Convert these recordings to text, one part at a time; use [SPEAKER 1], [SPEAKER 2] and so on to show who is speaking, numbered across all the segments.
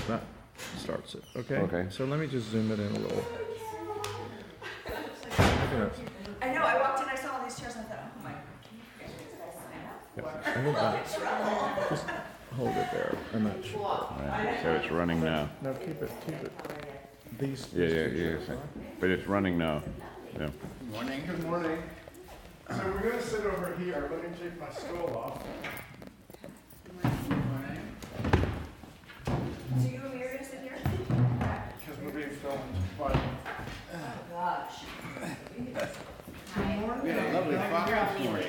[SPEAKER 1] That starts it. Okay?
[SPEAKER 2] Okay.
[SPEAKER 1] So let me just zoom it in a little.
[SPEAKER 3] I know, I walked in, I saw all these chairs, and I thought, oh my, can you guys sign up?
[SPEAKER 1] Yeah. Hold that. Just hold it there. And that should.
[SPEAKER 2] Right. So it's running now.
[SPEAKER 1] No, keep it. These.
[SPEAKER 2] Yeah. But it's running now. Yeah.
[SPEAKER 1] Good morning. Good morning. So we're going to sit over here. Let me take my stole off.
[SPEAKER 3] So you and me are going to sit here?
[SPEAKER 1] Because we're being filmed. But
[SPEAKER 3] Oh, gosh.
[SPEAKER 4] We had a lovely fox this morning.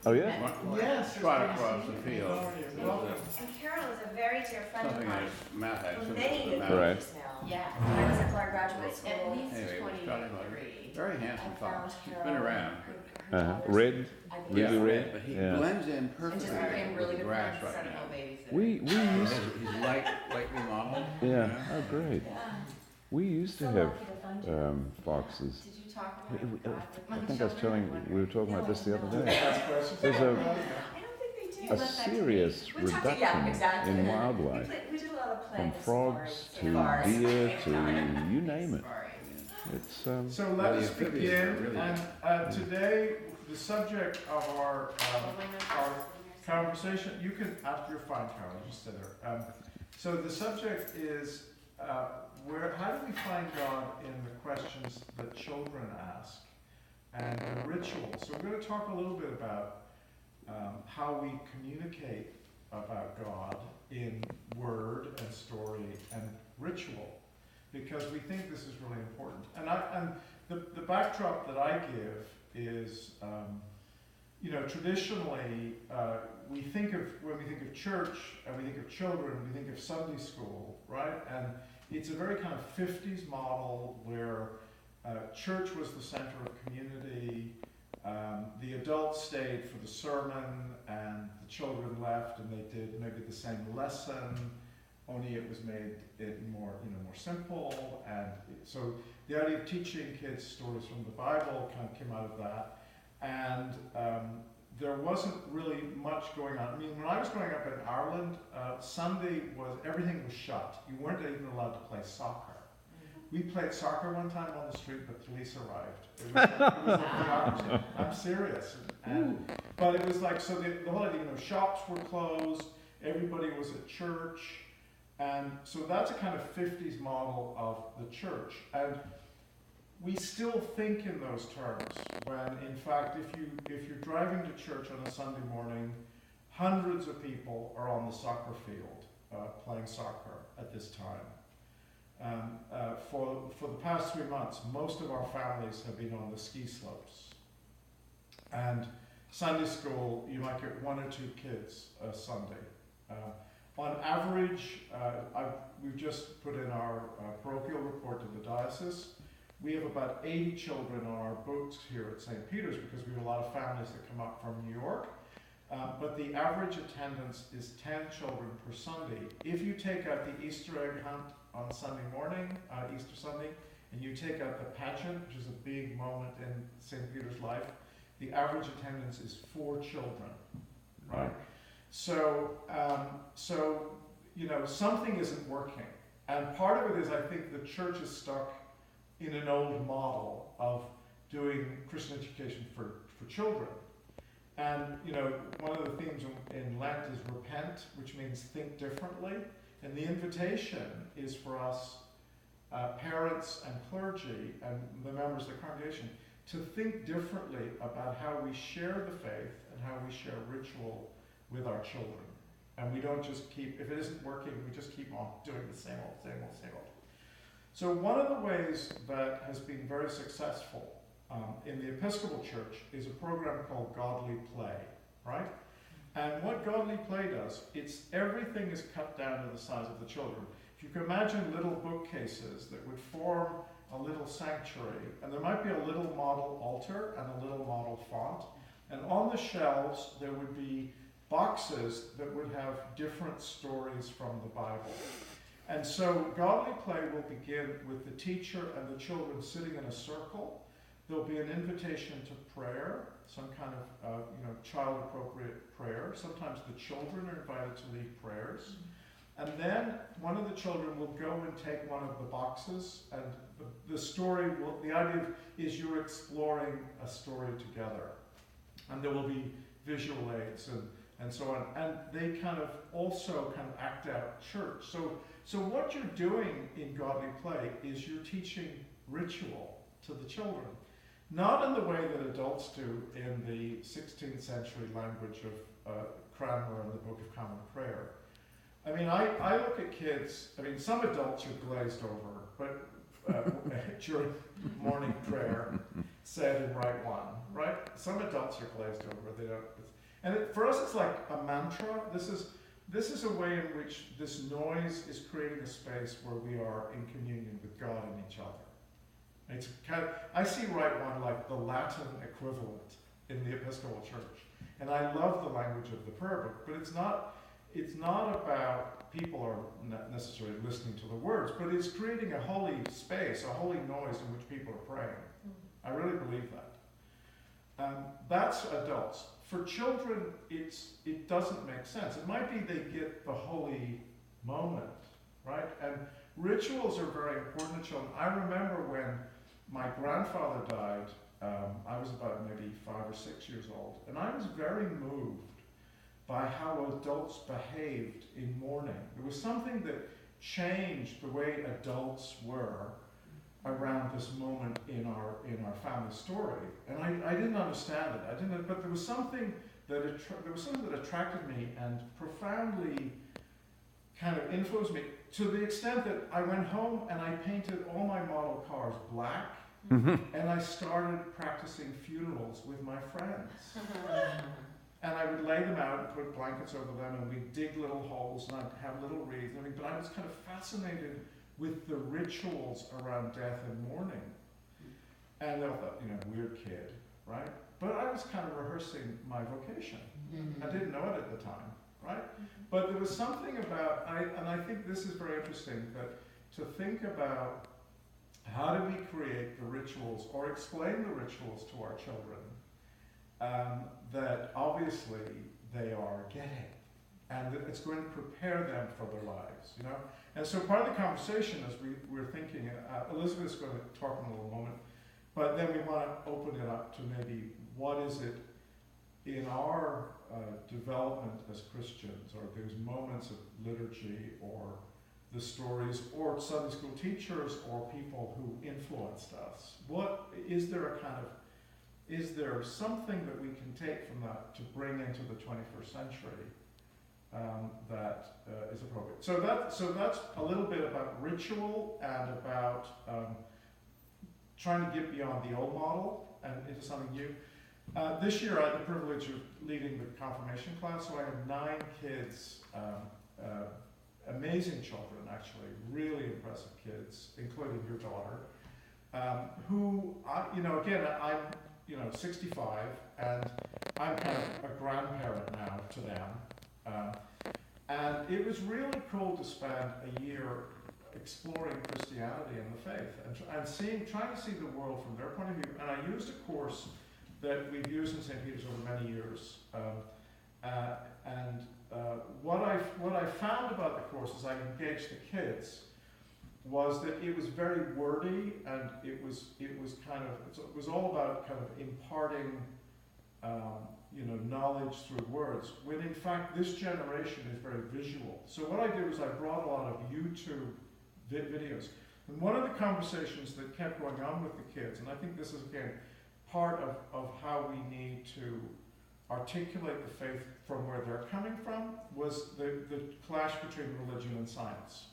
[SPEAKER 2] Oh yeah.
[SPEAKER 1] yes,
[SPEAKER 4] Shot across the field.
[SPEAKER 1] Welcome.
[SPEAKER 3] And Carol is a very dear friend of
[SPEAKER 4] Something
[SPEAKER 3] mine.
[SPEAKER 4] that Matt had.
[SPEAKER 3] For
[SPEAKER 4] some
[SPEAKER 3] many
[SPEAKER 4] sort of
[SPEAKER 3] years
[SPEAKER 4] Matt.
[SPEAKER 2] Right.
[SPEAKER 3] now.
[SPEAKER 5] Yeah.
[SPEAKER 3] When I was at Clark Graduate School.
[SPEAKER 5] At least
[SPEAKER 4] Anyway, we shot him
[SPEAKER 5] 23.
[SPEAKER 4] a very handsome
[SPEAKER 5] I found
[SPEAKER 4] fox. He's
[SPEAKER 5] Carol,
[SPEAKER 4] been around.
[SPEAKER 2] Red.
[SPEAKER 5] I think
[SPEAKER 2] Really
[SPEAKER 5] it's-
[SPEAKER 2] red?
[SPEAKER 4] But he
[SPEAKER 2] Yeah.
[SPEAKER 4] blends in
[SPEAKER 5] And
[SPEAKER 4] perfectly
[SPEAKER 5] just became
[SPEAKER 4] with
[SPEAKER 5] really
[SPEAKER 4] the
[SPEAKER 5] good
[SPEAKER 4] grass
[SPEAKER 5] friends.
[SPEAKER 4] right
[SPEAKER 5] Sentinel
[SPEAKER 4] now.
[SPEAKER 5] babies.
[SPEAKER 2] We used.
[SPEAKER 4] He's lightly modeled.
[SPEAKER 2] Yeah. Oh great.
[SPEAKER 3] Yeah.
[SPEAKER 2] We used to
[SPEAKER 3] So
[SPEAKER 2] have
[SPEAKER 3] lucky to find you.
[SPEAKER 2] foxes.
[SPEAKER 5] Did you talk about
[SPEAKER 2] We-
[SPEAKER 5] it with my
[SPEAKER 2] I think I was
[SPEAKER 5] children?
[SPEAKER 2] telling. We were talking about this the other day.
[SPEAKER 1] Ask questions?
[SPEAKER 2] There's
[SPEAKER 3] I don't think they do.
[SPEAKER 2] a serious
[SPEAKER 3] We talked to-
[SPEAKER 2] reduction
[SPEAKER 3] yeah, exactly.
[SPEAKER 2] in wildlife,
[SPEAKER 3] We did a lot of playing
[SPEAKER 2] from
[SPEAKER 3] with
[SPEAKER 2] frogs
[SPEAKER 3] safaris.
[SPEAKER 2] to deer to you name it.
[SPEAKER 5] Sorry.
[SPEAKER 2] It's
[SPEAKER 1] So let
[SPEAKER 4] Well,
[SPEAKER 1] us
[SPEAKER 4] the amphibians
[SPEAKER 1] begin.
[SPEAKER 4] are really-
[SPEAKER 1] And today, the subject of our conversation, you can, after you're fine, Carol, just sit there. So the subject is, how do we find God in the questions that children ask and the rituals? So we're going to talk a little bit about how we communicate about God in word and story and ritual, because we think this is really important. And the backdrop that I give is, traditionally, when we think of church and we think of children, we think of Sunday school, right? And it's a very kind of 50s model where church was the center of community, the adults stayed for the sermon, and the children left and they did maybe the same lesson, only it was made more simple. And so the idea of teaching kids stories from the Bible kind of came out of that. And there wasn't really much going on. I mean, when I was growing up in Ireland, everything was shut. You weren't even allowed to play soccer. We played soccer one time on the street, but police arrived. It was like I'm serious. But it was like, so the whole idea, shops were closed, everybody was at church, and so that's a kind of 50s model of the church. And we still think in those terms when, in fact, if you're driving to church on a Sunday morning, hundreds of people are on the soccer field playing soccer at this time. For the past 3 months, most of our families have been on the ski slopes. And Sunday school, you might get 1 or 2 kids a Sunday. On average, we've just put in our parochial report to the diocese. We have about 80 children on our books here at St. Peter's because we have a lot of families that come up from New York. But the average attendance is 10 children per Sunday. If you take out the Easter egg hunt on Sunday morning, Easter Sunday, and you take out the pageant, which is a big moment in St. Peter's life, the average attendance is 4 children, right? So something isn't working. And part of it is, I think the church is stuck in an old model of doing Christian education for children. And one of the themes in Lent is repent, which means think differently. And the invitation is for us, parents and clergy and the members of the congregation, to think differently about how we share the faith and how we share ritual with our children. And we don't just if it isn't working, we just keep on doing the same old. So one of the ways that has been very successful in the Episcopal Church is a program called Godly Play, right? And what Godly Play does, everything is cut down to the size of the children. If you can imagine little bookcases that would form a little sanctuary, and there might be a little model altar and a little model font, and on the shelves there would be boxes that would have different stories from the Bible. And so Godly Play will begin with the teacher and the children sitting in a circle. There'll be an invitation to prayer, some kind of child-appropriate prayer. Sometimes the children are invited to lead prayers. And then one of the children will go and take one of the boxes, and the story will, the idea is you're exploring a story together. And there will be visual aids and so on. And they kind of also kind of act out church. So what you're doing in Godly Play is you're teaching ritual to the children. Not in the way that adults do in the 16th century language of Cranmer and the Book of Common Prayer. I mean, I look at kids, I mean, some adults are glazed over, but during morning prayer, said in Rite One, right? Some adults are glazed over, they don't. And for us, it's like a mantra. This is a way in which this noise is creating a space where we are in communion with God and each other. It's kind of, I see Rite One like the Latin equivalent in the Episcopal Church. And I love the language of the prayer book, but it's not about people are not necessarily listening to the words, but it's creating a holy space, a holy noise in which people are praying. I really believe that. That's adults. For children, it doesn't make sense. It might be they get the holy moment, right? And rituals are very important to children. I remember when my grandfather died, I was about maybe 5 or 6 years old, and I was very moved by how adults behaved in mourning. There was something that changed the way adults were around this moment in our family story, and I didn't understand it. But there was something that attracted me and profoundly kind of influenced me to the extent that I went home and I painted all my model cars black, and I started practicing funerals with my friends. And I would lay them out and put blankets over them, and we'd dig little holes, and I'd have little wreaths. I mean, but I was kind of fascinated with the rituals around death and mourning. And I thought, weird kid, right? But I was kind of rehearsing my vocation. I didn't know it at the time, right? But there was something about, and I think this is very interesting, that to think about how do we create the rituals or explain the rituals to our children that obviously they are getting, and that it's going to prepare them for their lives, And so part of the conversation as we're thinking, Elizabeth's going to talk in a little moment, but then we want to open it up to maybe what is it in our development as Christians, or those moments of liturgy, or the stories, or Sunday school teachers, or people who influenced us. What is there is there something that we can take from that to bring into the 21st century that is appropriate? So that's a little bit about ritual and about trying to get beyond the old model and into something new. This year I had the privilege of leading the confirmation class, so I have 9 kids, amazing children actually, really impressive kids, including your daughter, who, again, I'm 65, and I'm kind of a grandparent now to them. And it was really cool to spend a year exploring Christianity and the faith, and trying to see the world from their point of view. And I used a course that we've used in St. Peter's over many years. What I found about the course as I engaged the kids was that it was very wordy, and it was all about kind of imparting knowledge through words, when in fact this generation is very visual. So what I did was I brought a lot of YouTube videos, and one of the conversations that kept going on with the kids, and I think this is again part of how we need to articulate the faith from where they're coming from, was the clash between religion and science.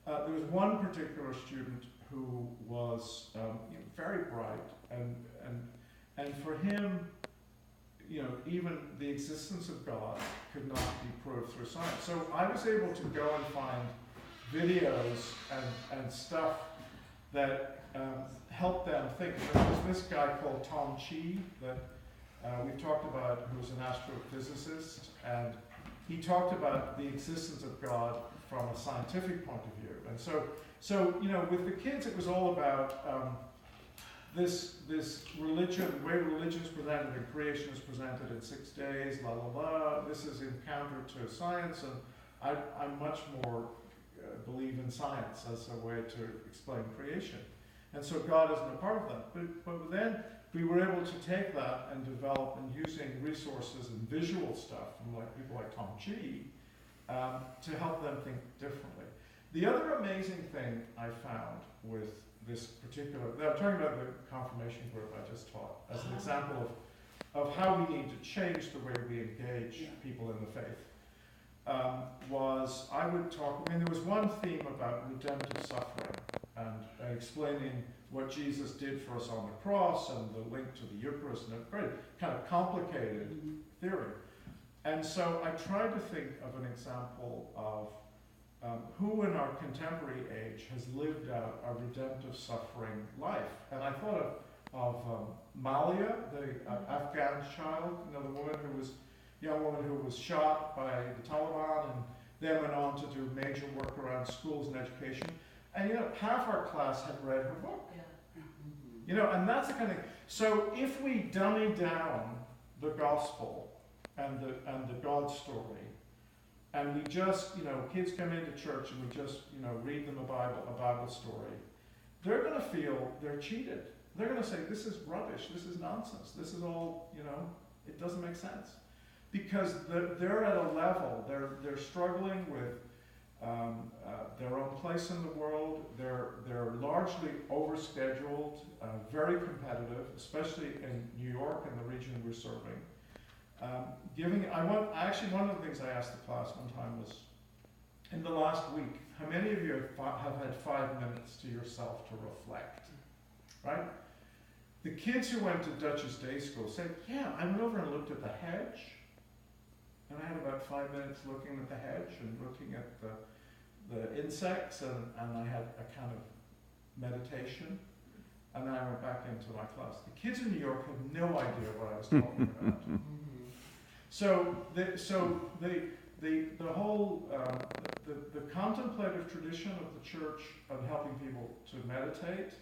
[SPEAKER 1] There was one particular student who was very bright, and for him, even the existence of God could not be proved through science. So I was able to go and find videos and stuff that helped them think. There was this guy called Tom Chi that we've talked about, who was an astrophysicist, and he talked about the existence of God from a scientific point of view. And so with the kids, it was all about this religion, the way religion is presented, and creation is presented in 6 days, la la la. This is in counter to science, and I much more believe in science as a way to explain creation. And so God isn't a part of that. But then we were able to take that and develop, and using resources and visual stuff from people like Tom G, to help them think differently. The other amazing thing I found with this particular, I'm talking about the confirmation group I just taught, as an example of how we need to change the way we engage people in the faith. Was I would talk, there was one theme about redemptive suffering and explaining what Jesus did for us on the cross and the link to the Eucharist, and a very kind of complicated theory. And so I tried to think of an example of who in our contemporary age has lived out a redemptive suffering life. And I thought of Malia, the Afghan child, young woman who was shot by the Taliban and then went on to do major work around schools and education. And half our class had read her book. And that's the kind of thing. So if we dummy down the gospel and the God story, and we just, kids come into church and we just, read them a Bible story, they're going to feel they're cheated. They're going to say, this is rubbish, this is nonsense, this is all, it doesn't make sense. Because they're at a level, they're struggling with their own place in the world. They're largely overscheduled, very competitive, especially in New York and the region we're serving. One of the things I asked the class one time was, in the last week, how many of you have had 5 minutes to yourself to reflect, right? The kids who went to Dutchess Day School said, yeah, I went over and looked at the hedge, and I had about 5 minutes looking at the hedge and looking at the insects, and I had a kind of meditation, and then I went back into my class. The kids in New York had no idea what I was talking about. So the whole the contemplative tradition of the church of helping people to meditate.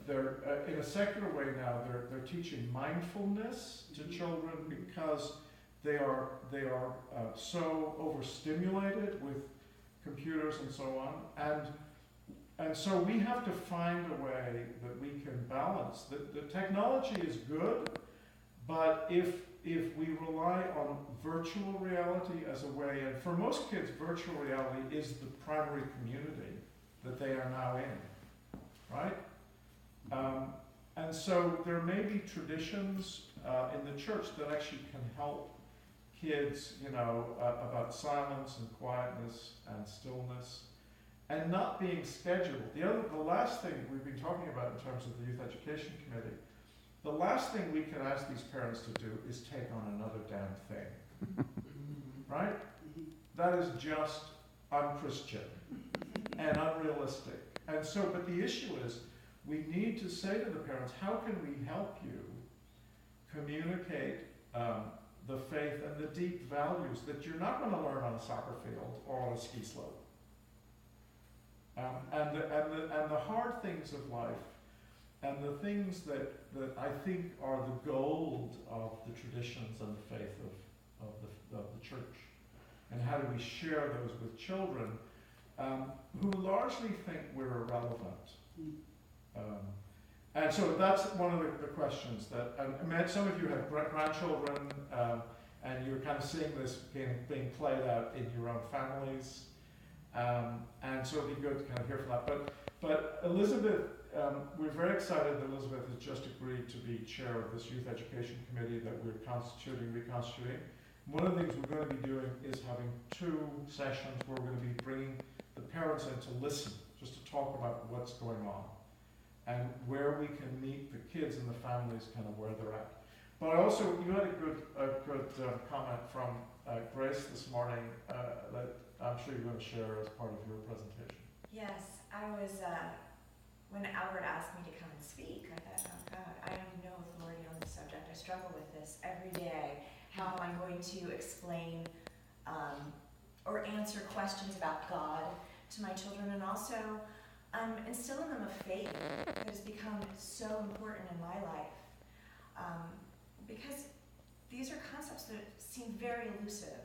[SPEAKER 1] They're in a secular way now. They're teaching mindfulness to children because they are so overstimulated with computers and so on, and so we have to find a way that we can balance. The technology is good, but if we rely on virtual reality as a way, and for most kids, virtual reality is the primary community that they are now in, right? And so there may be traditions in the church that actually can help kids, about silence and quietness and stillness, and not being scheduled. The last thing we've been talking about in terms of the Youth Education Committee, the last thing we can ask these parents to do is take on another damn thing, right? That is just unchristian and unrealistic. And so, but the issue is, we need to say to the parents, how can we help you communicate the faith and the deep values that you're not going to learn on a soccer field or on a ski slope? And the hard things of life, and the things that I think are the gold of the traditions and the faith of the church. And how do we share those with children who largely think we're irrelevant? And so that's one of the questions that, some of you have grandchildren, and you're kind of seeing this being played out in your own families. And so it'd be good to kind of hear from that. But Elizabeth, we're very excited that Elizabeth has just agreed to be chair of this Youth Education Committee that we're reconstituting. One of the things we're going to be doing is having 2 sessions where we're going to be bringing the parents in to listen, just to talk about what's going on, and where we can meet the kids and the families kind of where they're at. But also, you had a good comment from Grace this morning that I'm sure you're going to share as part of your presentation.
[SPEAKER 3] Yes, I was, when Albert asked me to come and speak, I thought, oh God, I have no authority on this subject. I struggle with this every day. How am I going to explain or answer questions about God to my children, and also instill in them a faith that has become so important in my life, because these are concepts that seem very elusive,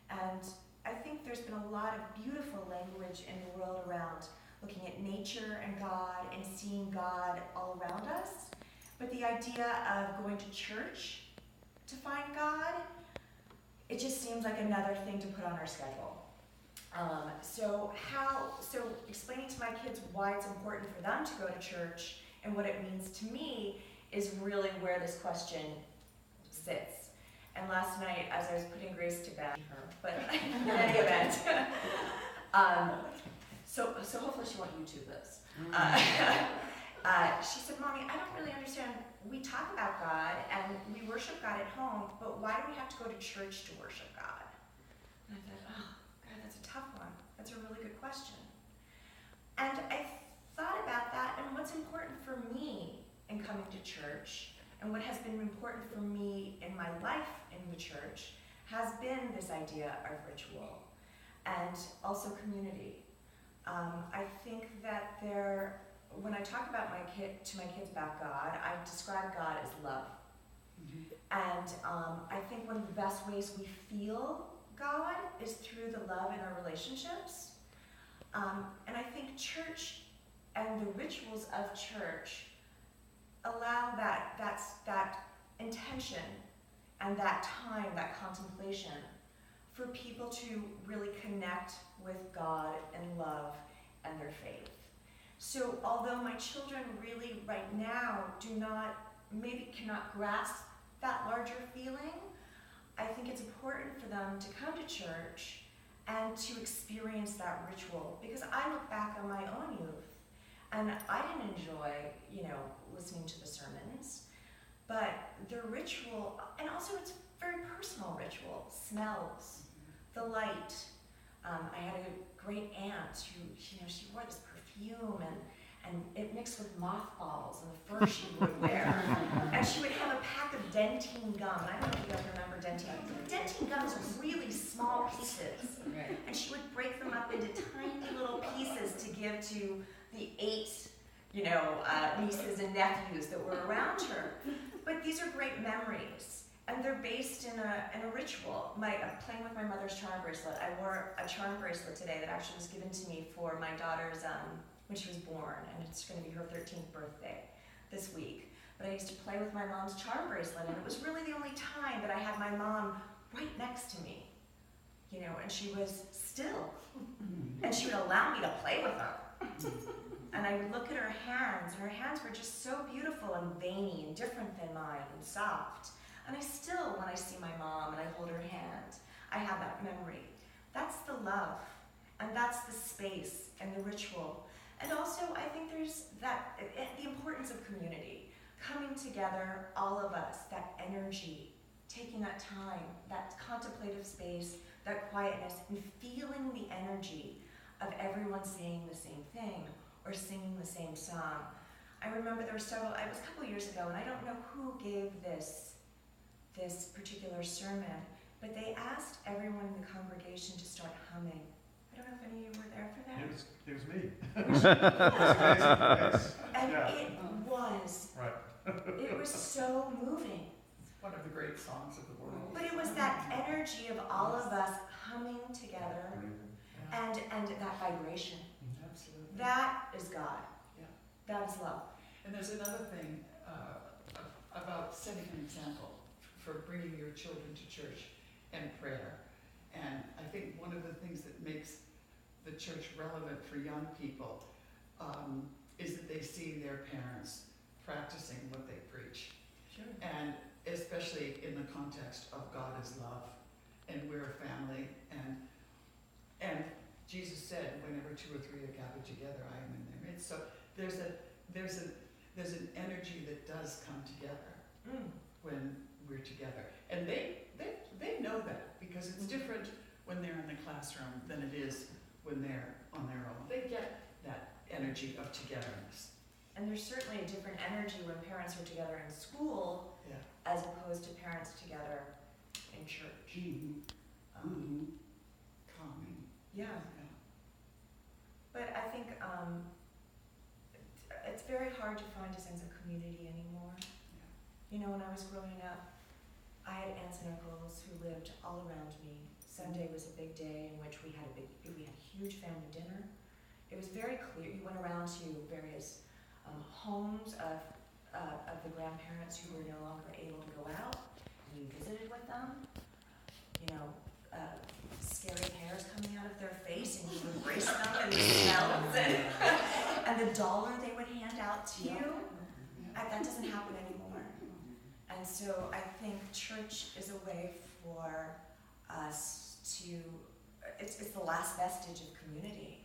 [SPEAKER 3] And I think there's been a lot of beautiful language in the world around looking at nature and God and seeing God all around us. But the idea of going to church to find God, it just seems like another thing to put on our schedule. So explaining to my kids why it's important for them to go to church and what it means to me is really where this question sits. And last night, as I was putting Grace to bed, but in any event, so hopefully she won't YouTube this. She said, "Mommy, I don't really understand. We talk about God and we worship God at home, but why do we have to go to church to worship God?" And I thought, oh, God, that's a tough one. That's a really good question. And I thought about that and what's important for me in coming to church and what has been important for me in my life in the church has been this idea of ritual and also community. I think that when I talk about to my kids about God, I describe God as love. Mm-hmm. And I think one of the best ways we feel God is through the love in our relationships. And I think church and the rituals of church allow that intention and that time, that contemplation, for people to really connect with God and love and their faith. So although my children really right now cannot grasp that larger feeling, I think it's important for them to come to church and to experience that ritual, because I look back on my own youth and I didn't enjoy, listening to the sermons, but the ritual, and also it's very personal ritual, smells, the light. I had a great aunt who, she wore this perfume and it mixed with mothballs and the fur she would wear. And she would have a pack of dentine gum. And I don't know if you guys remember dentine. Dentine gum is really small pieces. Right. And she would break them up into tiny little pieces to give to the 8, nieces and nephews that were around her. But these are great memories. And they're based in a ritual. Playing with my mother's charm bracelet. I wore a charm bracelet today that actually was given to me for my daughter's, when she was born, and it's going to be her 13th birthday this week. But I used to play with my mom's charm bracelet, and it was really the only time that I had my mom right next to me, and she was still, and she would allow me to play with her. And I would look at her hands, and her hands were just so beautiful and veiny and different than mine and soft. And I still, when I see my mom and I hold her hand, I have that memory. That's the love, and that's the space and the ritual. And also, I think there's the importance of community, coming together, all of us, that energy, taking that time, that contemplative space, that quietness, and feeling the energy of everyone saying the same thing or singing the same song. I remember it was a couple years ago, and I don't know who gave this particular sermon, but they asked everyone in the congregation to start humming. I don't know if any of you were there for that.
[SPEAKER 1] It was me.
[SPEAKER 3] And it was. Right. It was so moving.
[SPEAKER 5] It's one of the great songs of the world.
[SPEAKER 3] But it was that energy of all of us humming together, and that vibration.
[SPEAKER 5] Absolutely.
[SPEAKER 3] That is God.
[SPEAKER 5] Yeah.
[SPEAKER 3] That is love.
[SPEAKER 5] And there's another thing about setting an example for bringing your children to church and prayer. And I think one of the things that makes the church relevant for young people is that they see their parents practicing what they preach.
[SPEAKER 3] Sure.
[SPEAKER 5] And especially in the context of God is love, and we're a family, and Jesus said, whenever 2 or 3 are gathered together, I am in their midst. So there's an energy that does come together when we're together. And they know that, because it's different when they're in the classroom than it is when they're on their own. They get that energy of togetherness.
[SPEAKER 3] And there's certainly a different energy when parents are together in school as opposed to parents together in church.
[SPEAKER 5] Calming.
[SPEAKER 3] Yeah. But I think it's very hard to find a sense of community anymore. When I was growing up, I had aunts and uncles who lived all around me, Sunday was a big day in which we had a huge family dinner. It was very clear. You went around to various homes of the grandparents who were no longer able to go out, and you visited with them. You know, scary hairs coming out of their face, and you embraced them and the smells, and the dollar they would hand out to you. That doesn't happen anymore. And so I think church is a way for us to, it's the last vestige of community.